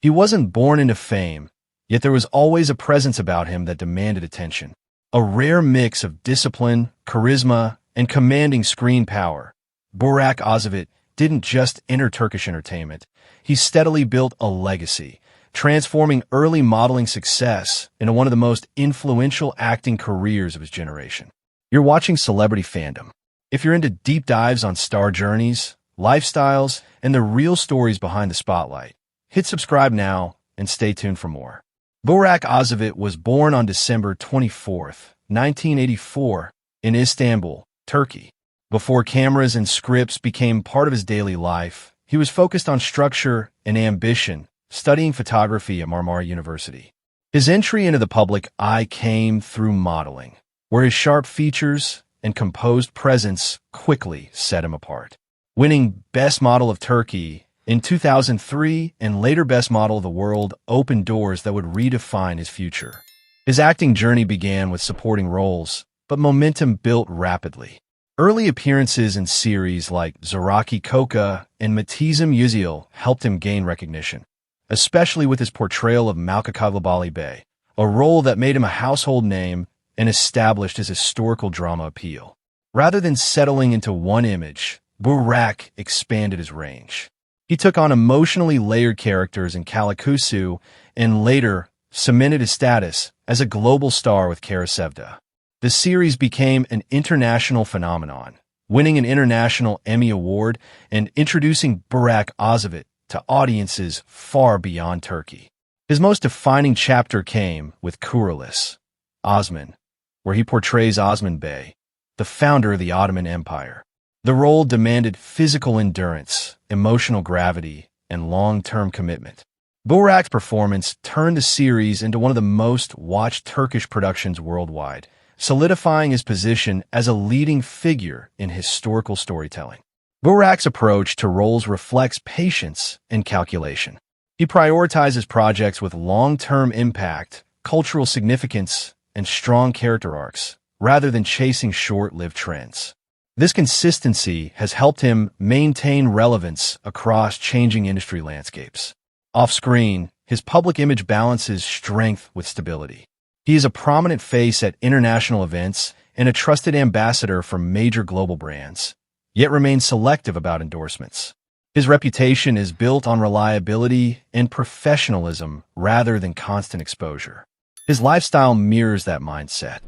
He wasn't born into fame, yet there was always a presence about him that demanded attention. A rare mix of discipline, charisma, and commanding screen power. Burak Ozcivit didn't just enter Turkish entertainment. He steadily built a legacy, transforming early modeling success into one of the most influential acting careers of his generation. You're watching Celebrity Fandom. If you're into deep dives on star journeys, lifestyles, and the real stories behind the spotlight, hit subscribe now and stay tuned for more. Burak Ozcivit was born on December 24, 1984, in Istanbul, Turkey. Before cameras and scripts became part of his daily life, he was focused on structure and ambition, studying photography at Marmara University. His entry into the public eye came through modeling, where his sharp features and composed presence quickly set him apart. Winning Best Model of Turkey in 2003 and later Best Model of the World opened doors that would redefine his future. His acting journey began with supporting roles, but momentum built rapidly. Early appearances in series like Zoraki Koka and Matizim Yüzyıl helped him gain recognition, especially with his portrayal of Malkakaglabali Bey, a role that made him a household name and established his historical drama appeal. Rather than settling into one image, Burak expanded his range. He took on emotionally layered characters in Kalikusu and later cemented his status as a global star with Kara Sevda. The series became an international phenomenon, winning an International Emmy Award and introducing Burak Ozcivit to audiences far beyond Turkey. His most defining chapter came with Kuruluş, Osman, where he portrays Osman Bey, the founder of the Ottoman Empire. The role demanded physical endurance, emotional gravity, and long-term commitment. Burak's performance turned the series into one of the most watched Turkish productions worldwide, solidifying his position as a leading figure in historical storytelling. Burak's approach to roles reflects patience and calculation. He prioritizes projects with long-term impact, cultural significance, and strong character arcs, rather than chasing short-lived trends. This consistency has helped him maintain relevance across changing industry landscapes. Off-screen, his public image balances strength with stability. He is a prominent face at international events and a trusted ambassador for major global brands, yet remains selective about endorsements. His reputation is built on reliability and professionalism rather than constant exposure. His lifestyle mirrors that mindset.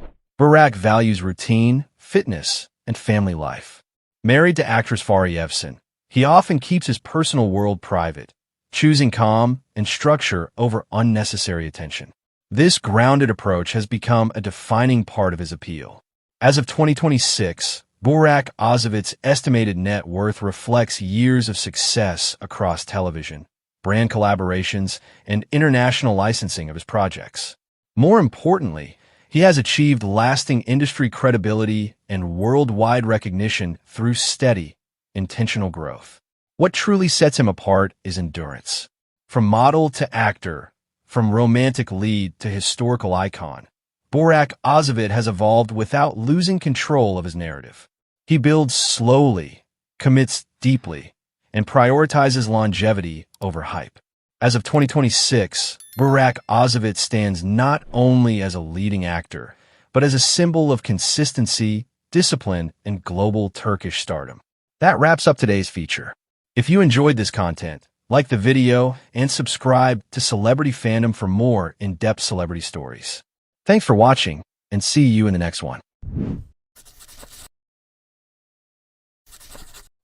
Burak values routine, fitness, and family life. Married to actress Fahriye Evcen, he often keeps his personal world private, choosing calm and structure over unnecessary attention. This grounded approach has become a defining part of his appeal. As of 2026, Burak Ozcivit's estimated net worth reflects years of success across television, brand collaborations, and international licensing of his projects. More importantly, he has achieved lasting industry credibility and worldwide recognition through steady, intentional growth. What truly sets him apart is endurance. From model to actor, from romantic lead to historical icon, Burak Ozcivit has evolved without losing control of his narrative. He builds slowly, commits deeply, and prioritizes longevity over hype. As of 2026, Burak Ozcivit stands not only as a leading actor, but as a symbol of consistency, discipline, and global Turkish stardom. That wraps up today's feature. If you enjoyed this content, like the video and subscribe to Celebrity Fandom for more in-depth celebrity stories. Thanks for watching, and see you in the next one.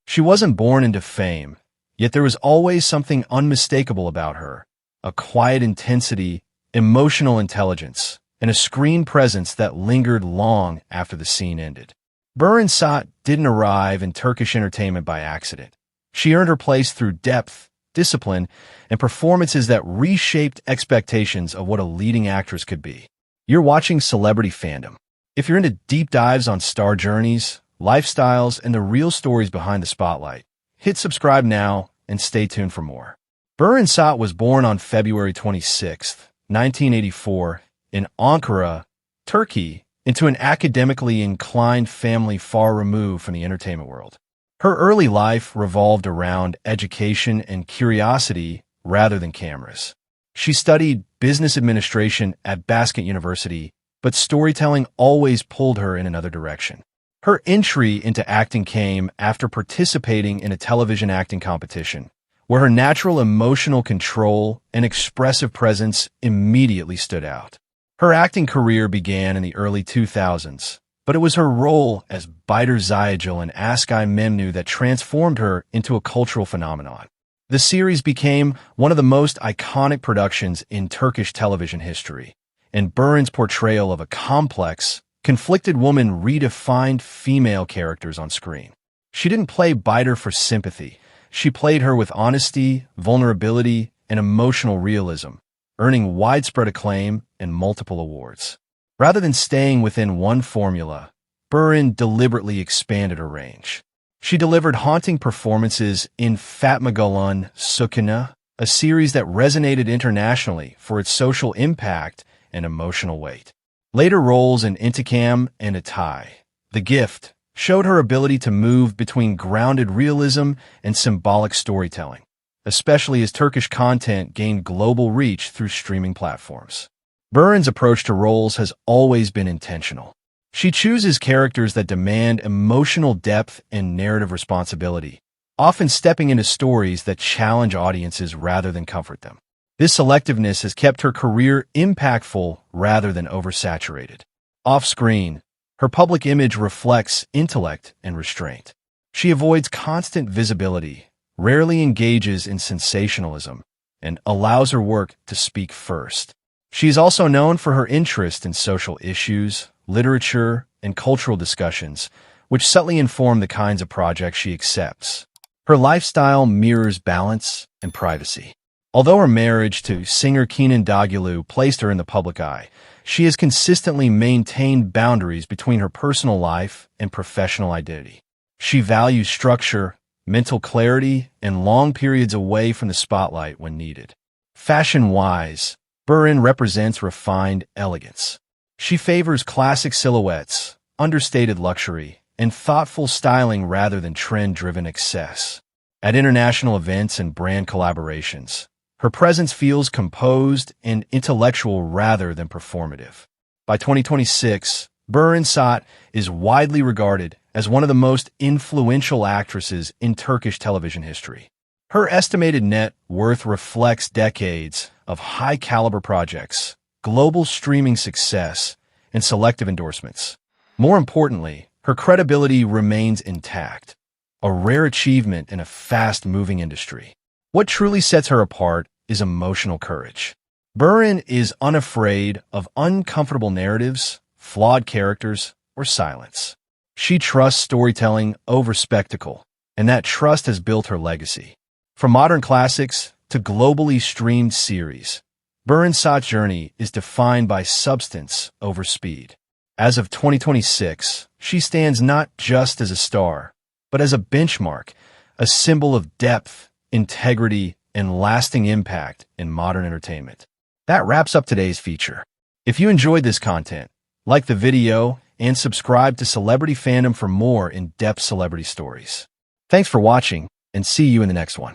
She wasn't born into fame, yet there was always something unmistakable about her. A quiet intensity, emotional intelligence, and a screen presence that lingered long after the scene ended. Beren Saat didn't arrive in Turkish entertainment by accident. She earned her place through depth, discipline, and performances that reshaped expectations of what a leading actress could be. You're watching Celebrity Fandom. If you're into deep dives on star journeys, lifestyles, and the real stories behind the spotlight, hit subscribe now and stay tuned for more. Beren Saat was born on February 26, 1984, in Ankara, Turkey, into an academically inclined family far removed from the entertainment world. Her early life revolved around education and curiosity rather than cameras. She studied business administration at Basket University, but storytelling always pulled her in another direction. Her entry into acting came after participating in a television acting competition, where her natural emotional control and expressive presence immediately stood out. Her acting career began in the early 2000s, but it was her role as Beren Saat in Askay Memnu that transformed her into a cultural phenomenon. The series became one of the most iconic productions in Turkish television history, and Beren's portrayal of a complex, conflicted woman redefined female characters on screen. She didn't play Biter for sympathy. She played her with honesty, vulnerability, and emotional realism, earning widespread acclaim and multiple awards. Rather than staying within one formula, Beren deliberately expanded her range. She delivered haunting performances in Fatma Gül'ün Sükûn'u, a series that resonated internationally for its social impact and emotional weight. Later roles in Intikam and Atay, The Gift, showed her ability to move between grounded realism and symbolic storytelling, especially as Turkish content gained global reach through streaming platforms. Beren's approach to roles has always been intentional. She chooses characters that demand emotional depth and narrative responsibility, often stepping into stories that challenge audiences rather than comfort them. This selectiveness has kept her career impactful rather than oversaturated. Off-screen, her public image reflects intellect and restraint. She avoids constant visibility, rarely engages in sensationalism, and allows her work to speak first. She is also known for her interest in social issues, literature, and cultural discussions, which subtly inform the kinds of projects she accepts. Her lifestyle mirrors balance and privacy. Although her marriage to singer Kenan Doğulu placed her in the public eye, she has consistently maintained boundaries between her personal life and professional identity. She values structure, mental clarity, and long periods away from the spotlight when needed. Fashion-wise, Beren represents refined elegance. She favors classic silhouettes, understated luxury, and thoughtful styling rather than trend-driven excess. At international events and brand collaborations, her presence feels composed and intellectual rather than performative. By 2026, Beren Saat is widely regarded as one of the most influential actresses in Turkish television history. Her estimated net worth reflects decades of high-caliber projects, global streaming success, and selective endorsements. More importantly, her credibility remains intact, a rare achievement in a fast-moving industry. What truly sets her apart is emotional courage. Beren is unafraid of uncomfortable narratives, flawed characters, or silence. She trusts storytelling over spectacle, and that trust has built her legacy. From modern classics to globally streamed series, Beren Saat's journey is defined by substance over speed. As of 2026, she stands not just as a star, but as a benchmark, a symbol of depth, integrity, and lasting impact in modern entertainment. That wraps up today's feature. If you enjoyed this content, like the video and subscribe to Celebrity Fandom for more in-depth celebrity stories. Thanks for watching, and see you in the next one.